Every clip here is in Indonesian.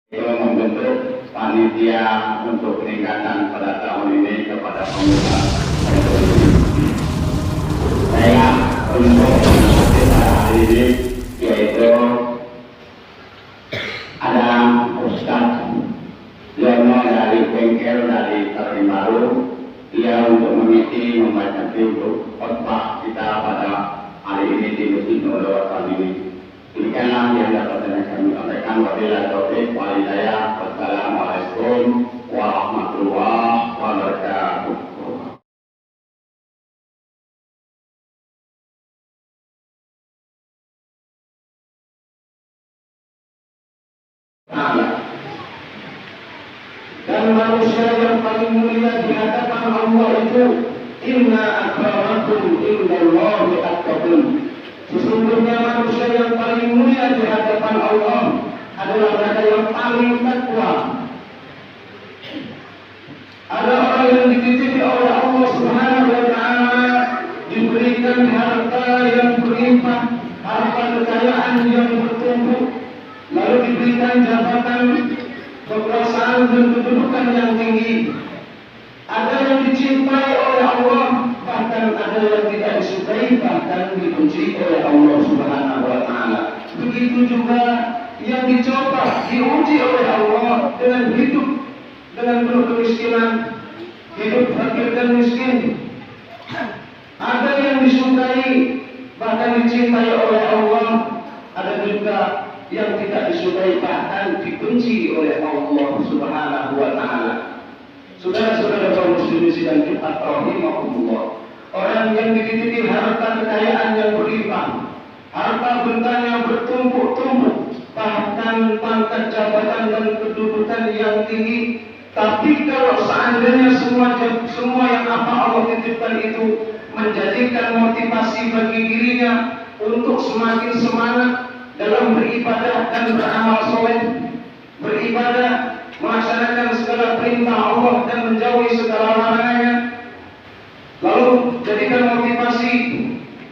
Itu membentuk panitia untuk peningkatan pada tahun ini kepada pemuda. Saya untuk kita hari ini yaitu ada Ustaz Yono dari Bengkel dari Terimaru. Dia untuk mengisi membaca khotbah kita pada hari ini di Masjid Nurul tahun ini. Demikianlah yang dapat kami sampaikan. Wabillahi taufiq wal hidayah. Wassalamualaikum warahmatullahi wabarakatuh. Dan manusia yang paling mulia di hadapan Allah itu inna akramakum indallahi atqakum. Sesungguhnya manusia yang paling mulia di hadapan Allah adalah mereka yang paling takwa. Ada orang yang dititipi oleh Allah Subhanahu wa taala, diberikan harta yang berlimpah, harta kekayaan yang bertumpuk, lalu diberikan jabatan, kekuasaan dan kedudukan yang tinggi. Ada yang dicintai oleh Allah, bahkan ada yang tidak disukai, bahkan dibenci oleh Allah Subhanahu wa taala. Begitu juga yang dicoba, diuji oleh Allah dengan hidup dengan penuh kemiskinan, hidup fakir dan miskin. Ada yang disukai, bahkan dicintai oleh Allah. Ada juga yang tidak disukai, bahkan dibenci oleh Allah Subhanahu wa taala. Saudara-saudara kaum muslimin sidang Jumat rahimahumullah, orang yang dititipi harta kekayaan yang berlimpah, harta benda yang bertumpuk-tumpuk, bahkan pangkat jabatan dan kedudukan yang tinggi, tapi kalau seandainya semua yang apa Allah titipkan itu menjadikan motivasi bagi dirinya untuk semakin semangat dalam beribadah dan beramal soleh, beribadah, melaksanakan segala perintah Allah dan menjauhi segala larangannya, lalu jadikan motivasi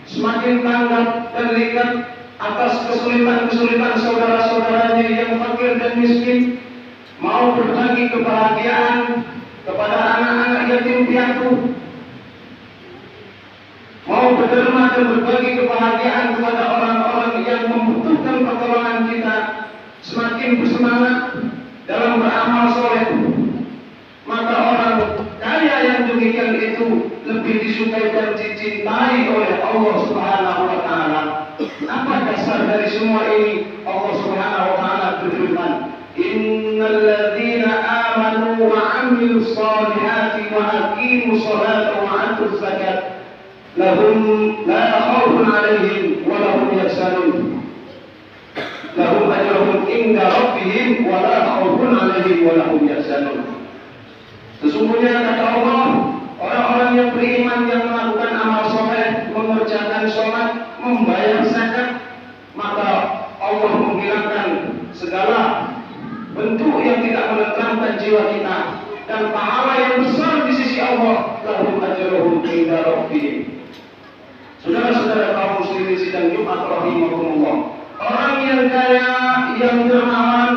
semakin tanggap dan lihat atas kesulitan-kesulitan saudara-saudaranya yang fakir dan miskin, mau berbagi kebahagiaan kepada anak-anak yatim piatu, mau berderma dan berbagi kebahagiaan kepada orang-orang yang membutuhkan pertolongan kita, semakin bersemangat dalam beramal soleh, maka orang kaya yang demikian itu lebih disukai dan dicintai oleh Allah Subhanahu wa taala. Apa dasar dari semua ini? Allah Subhanahu wa taala berfirman, innal ladzina amanu wa 'amilus shalihati wa aqimus sholata wa 'atuz zakat lahum la khaufun 'alaihim wa lahum yahzanun. Lahum ajruhum inda rabbihim wa la khaufun 'alaihim wa lahum yahzanun. Sesungguhnya kata Allah, orang-orang yang beriman yang melakukan amal soleh, mengerjakan sholat, membayar zakat, maka Allah menghilangkan segala bentuk yang tidak menenteramkan jiwa kita, dan pahala yang besar di sisi Allah. Lahum ajruhum inda rabbihim. Saudara-saudara kaum muslimin sidang Jumat rahimahumullah, orang yang kaya, yang dermawan,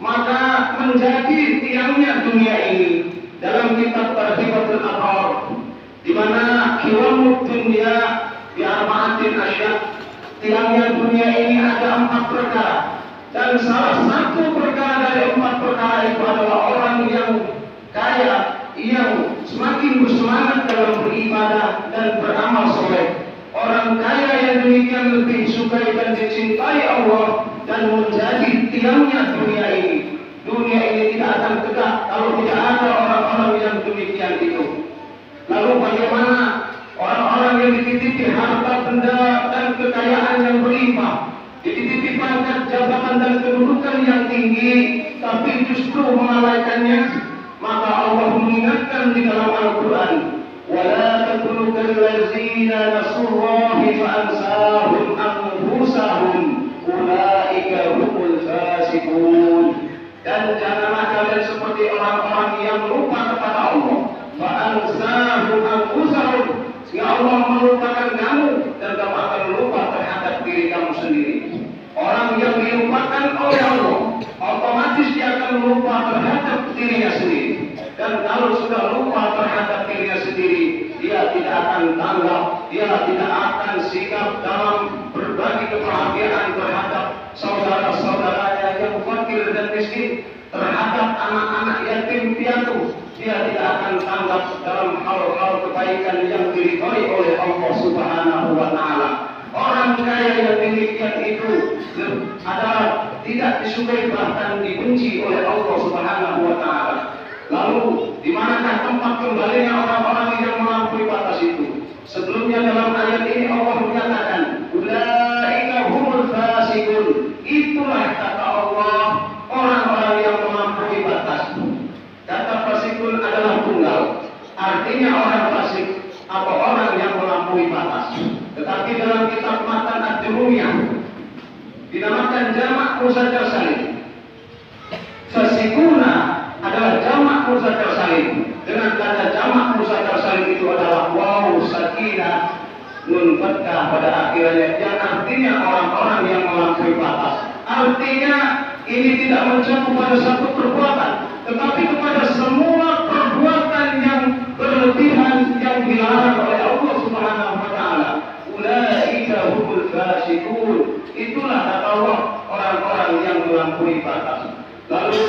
maka menjadi tiangnya dunia ini. Dalam kitab Tarhibatul Abrar, di mana kiwamud dunia bi arba'atin asya, tiangnya dunia ini ada 4 perkara, dan salah satu perkara dari 4 perkara itu adalah orang yang kaya, yang semakin bersemangat dalam beribadah dan beramal soleh. Orang kaya yang demikian lebih disukai dan dicintai Allah dan menjadi tiangnya dunia ini. Dunia ini tidak akan tegak kalau tidak ada orang-orang yang demikian itu. Lalu bagaimana orang-orang yang dititipi harta benda dan kekayaan yang berlimpah, dititipi pangkat jabatan dan kedudukan yang tinggi, tapi justru melalaikannya? Maka Allah mengingatkan di dalam Al-Quran, وَلَا تَكُونُوا كَالَّذِينَ نَسُوا اللَّهَ فَأَنسَاهُمْ أَنفُسَهُمْ أُولَئِكَ هُمُ الْفَاسِقُونَ. Dan janganlah kalian seperti orang-orang yang lupa kepada Allah, fa'ansahum anfusahum, sehingga Allah melupakan kamu dan kamu akan lupa terhadap diri kamu sendiri. Orang yang dilupakan oleh Allah otomatis dia lupa terhadap dirinya sendiri. Dan kalau sudah lupa terhadap dirinya sendiri, dia tidak akan tanggap, dia tidak akan sikap dalam berbagi kebahagiaan terhadap saudara-saudaranya yang fakir dan miskin, terhadap anak-anak yatim piatu. Dia tidak akan tanggap dalam hal-hal kebaikan yang diridhoi oleh Allah Subhanahu wa Ta'ala. Orang kaya yang demikian itu adalah tidak disukai, bahkan dibenci oleh Allah Subhanahu wa Ta'ala. Lalu di manakah tempat kembalinya orang-orang yang melampaui batas itu? Sebelumnya dalam ayat ini Allah menyatakan, ulaika humul fasiqun. Itulah kata Allah orang-orang yang melampaui batas. Kata fasikun adalah tunggal, artinya orang fasik atau orang yang melampaui batas. Tetapi dalam kitab Matan Ad-Durumiyah dinamakan jamak muzakkar salim. Fasikuna adalah jamak muzakkar salim. Dengan kata jamak muzakkar salim itu adalah waw sakinah nun fathah pada akhirnya, yang artinya orang-orang yang melampaui batas. Artinya ini tidak mencakup pada satu perbuatan, tetapi kepada semua perbuatan yang berlebihan yang dilarang oleh Allah Subhanahu wa Ta'ala. Ulaika humul fasiqun. Itulah kata Allah orang-orang yang melampaui batas. Lalu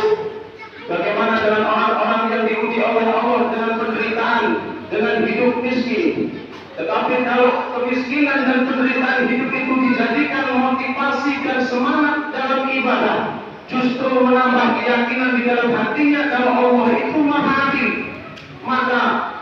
bagaimana dengan orang-orang yang diuji oleh Allah dengan penderitaan, dengan hidup miskin? Tetapi kalau kemiskinan dan penderitaan hidup itu dijadikan motivasi dan semangat dalam ibadah, justru menambah keyakinan di dalam hatinya kalau Allah itu Maha Adil, maka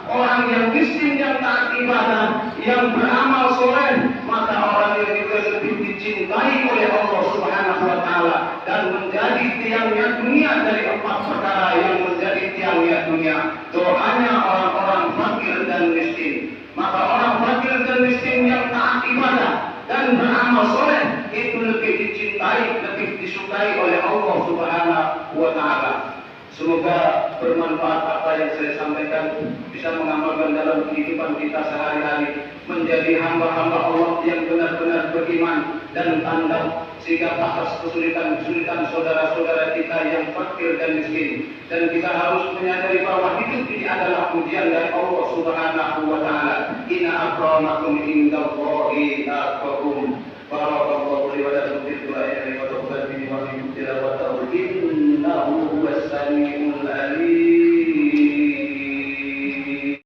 orang yang miskin yang taat ibadah, yang beramal soleh, maka orang yang juga lebih dicintai oleh Allah Subhanahu wa Ta'ala dan menjadi tiangnya dunia dari 4 perkara yang menjadi tiangnya dunia. Doanya orang-orang fakir dan miskin. Maka orang fakir dan miskin yang taat ibadah dan beramal soleh itu lebih dicintai, lebih disukai oleh Allah Subhanahu wa Ta'ala. Semoga bermanfaat apa yang saya sampaikan, bisa mengamalkan dalam kehidupan kita sehari-hari, menjadi hamba-hamba Allah yang benar-benar beriman dan tangguh, sehingga atas kesulitan-kesulitan saudara-saudara kita yang fakir dan miskin. Dan kita harus menyadari bahwa hidup ini adalah ujian dari Allah Subhanahu wa Ta'ala. Inna akramakum indallahi atqakum. Barakallahu li wa lakum.